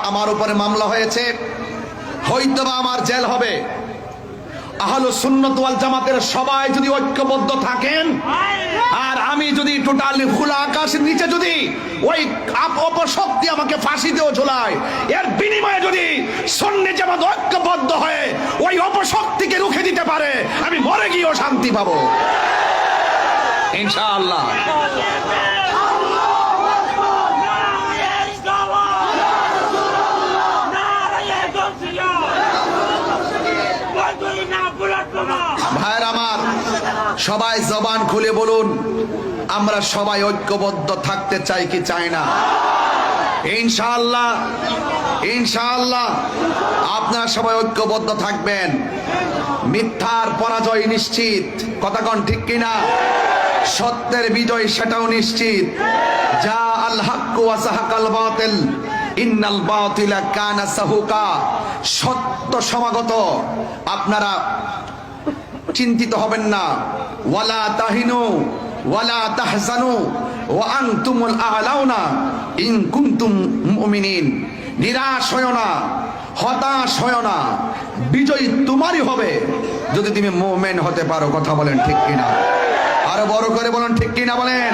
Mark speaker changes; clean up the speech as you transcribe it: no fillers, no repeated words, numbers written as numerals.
Speaker 1: আমার উপরে মামলা হয়েছে, হয়তোবা আমার জেল হবে। আহলুস সুন্নাত ওয়াল জামাতের সবাই যদি ঐক্যবদ্ধ থাকেন, আর আমি যদি টোটালি খোলা আকাশের নিচে যদি ওই অপশক্তি আমাকে ফাঁসি দিয়েও ঝোলায়, এর বিনিময়ে যদি সুন্নি জামাত ঐক্যবদ্ধ হয়ে ওই অপশক্তিকে রুখে দিতে পারে, আমি মরে গিয়েও শান্তি পাবো ইনশাআল্লাহ। ভাইয়ের আমার, সবাই জবান খুলে বলুন, আমরা সবাই ঐক্যবদ্ধ থাকতে চাই কি চাই না? ইনশাআল্লাহ, ইনশাআল্লাহ আপনারা সবাই ঐক্যবদ্ধ থাকবেন। মিথ্যার পরাজয় নিশ্চিত, কথা কোন ঠিক কিনা? সত্যের বিজয় সেটাও নিশ্চিত। যা আল হাক্কু ওয়া যাহাকাল বাতিল ইন্নাল বাতিলা কানা সাহুকা। সত্য সমাগত, আপনারা চিন্তিত হবেন না। ওয়ালা তাহিনু ওয়ালা তাহজানু ওয়া আনতুমুল আ'লাউনা ইন কুনতুম মুমিনিন। নিরাশ হয়ো না, হতাশ হয়ো না, বিজয় তোমারই হবে যদি তুমি মুমিন হতে পারো। কথা বলেন ঠিক কিনা? আরো বড় করে বলেন ঠিক কিনা বলেন।